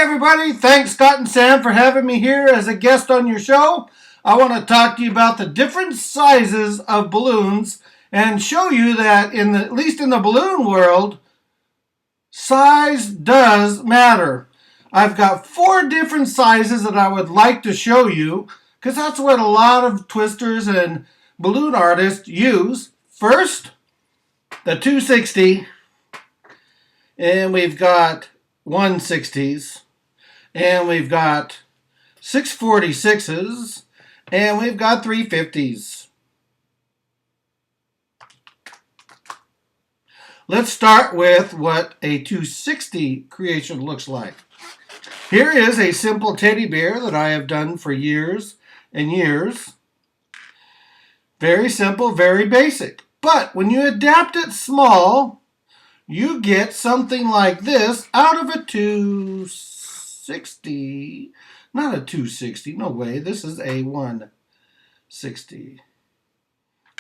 everybody, thanks Scott and Sam for having me here as a guest on your show. I want to talk to you about the different sizes of balloons and show you that at least in the balloon world, size does matter. I've got 4 different sizes that I would like to show you because that's what a lot of twisters and balloon artists use. First, the 260, and we've got 160s, and we've got 646s, and we've got 350s. Let's start with what a 260 creation looks like. Here is a simple teddy bear that I have done for years and years. Very simple, very basic. But when you adapt it small, you get something like this out of a 260. Not a 260, no way. This is a 160.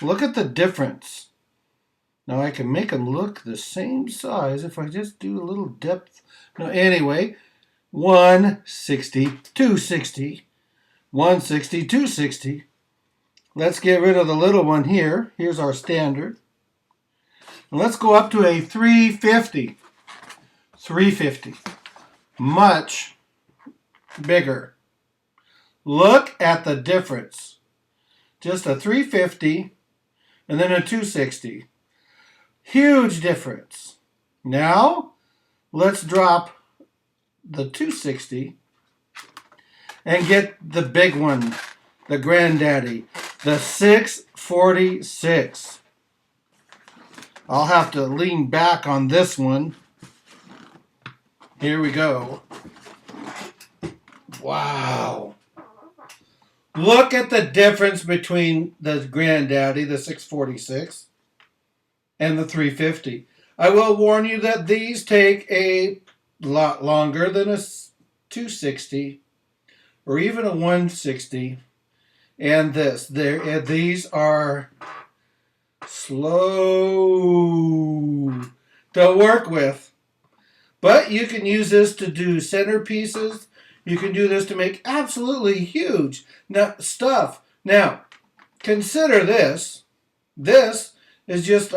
Look at the difference. Now I can make them look the same size if I just do a little depth. No, anyway, 160, 260, 160, 260. Let's get rid of the little one here. Here's our standard. And let's go up to a 350. 350. Much bigger. Look at the difference. Just a 350 and then a 260. Huge difference. Now, let's drop the 260 and get the big one, the granddaddy, the 646. I'll have to lean back on this one. Here we go. Wow. Look at the difference between the granddaddy, the 646, and the 350. I will warn you that these take a lot longer than a 260 or even a 160. And these are slow to work with. But you can use this to do centerpieces. You can do this to make absolutely huge stuff. Now, consider this. This is just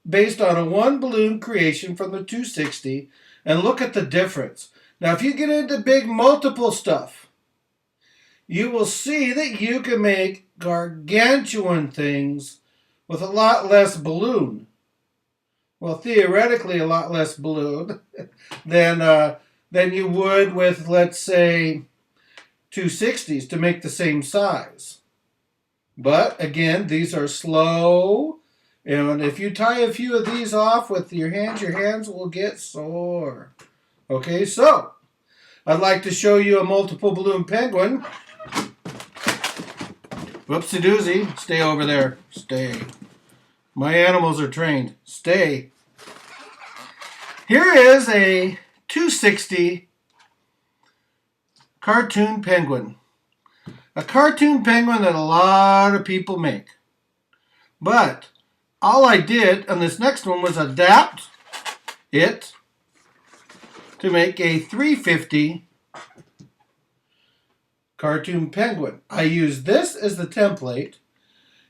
based on a 1 balloon creation from the 260. And look at the difference. Now, if you get into big multiple stuff, you will see that you can make gargantuan things with a lot less balloon. Well, theoretically, a lot less balloon than you would with, let's say, 260s to make the same size. But, again, these are slow. And if you tie a few of these off with your hands will get sore. Okay, so I'd like to show you a multiple balloon penguin. Whoopsie doozy. Stay over there. Stay. My animals are trained. Stay. Here is a 260 cartoon penguin. A cartoon penguin that a lot of people make. But all I did on this next one was adapt it to make a 350 cartoon penguin. I used this as the template,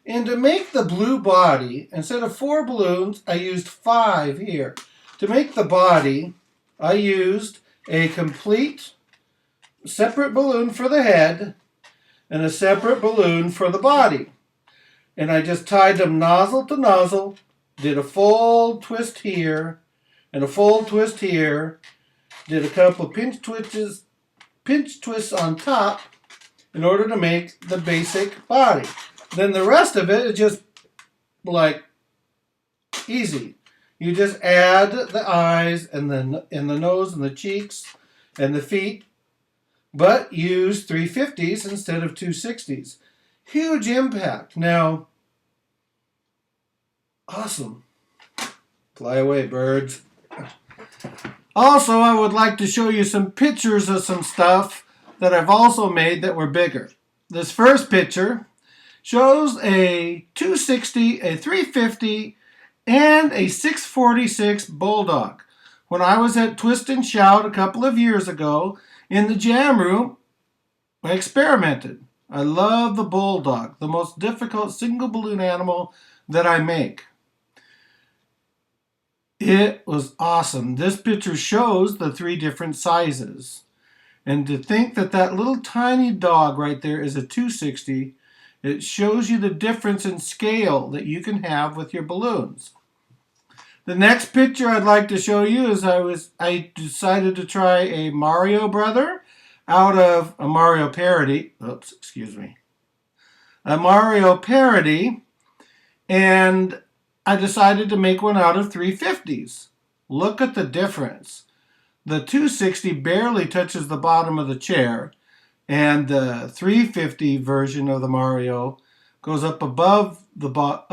and to make the blue body, instead of 4 balloons, I used 5 here. To make the body, I used a complete separate balloon for the head and a separate balloon for the body. And I just tied them nozzle to nozzle, did a full twist here and a full twist here, did a couple of pinch twists on top in order to make the basic body. Then the rest of it is just like easy. You just add the eyes and the nose and the cheeks and the feet, but use 350s instead of 260s. Huge impact. Now, awesome. Fly away, birds. Also, I would like to show you some pictures of some stuff that I've also made that were bigger. This first picture shows a 260, a 350, and a 646 Bulldog. When I was at Twist and Shout a couple of years ago, In the jam room, I experimented. I love the bulldog, the most difficult single balloon animal that I make. It was awesome. This picture shows the 3 different sizes. And to think that that little tiny dog right there is a 260, it shows you the difference in scale that you can have with your balloons. The next picture I'd like to show you is I decided to try a Mario brother out of a Mario parody. Oops, excuse me. A Mario parody, and I decided to make one out of 350s. Look at the difference. The 260 barely touches the bottom of the chair, and the 350 version of the Mario goes up above the back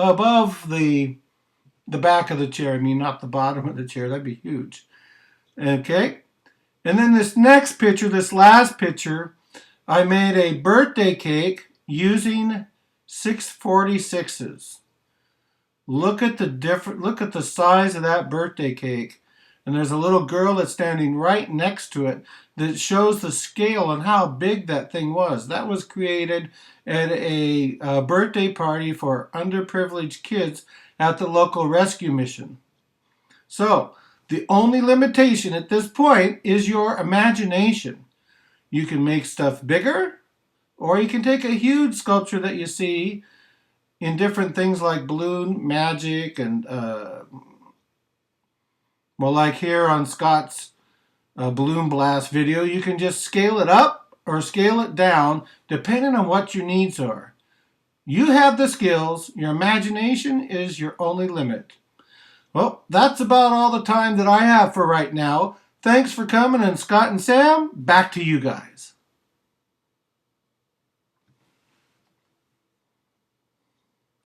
of the chair. I mean, not the bottom of the chair. That'd be huge. Okay. And then this next picture, this last picture, I made a birthday cake using 646s. Look at the size of that birthday cake. And there's a little girl that's standing right next to it that shows the scale and how big that thing was. That was created at a birthday party for underprivileged kids at the local rescue mission. So, the only limitation at this point is your imagination. You can make stuff bigger, or you can take a huge sculpture that you see in different things like balloon magic and, like here on Scott's balloon blast video, you can just scale it up or scale it down depending on what your needs are. You have the skills. Your imagination is your only limit. Well, that's about all the time that I have for right now. Thanks for coming, and Scott and Sam, back to you guys.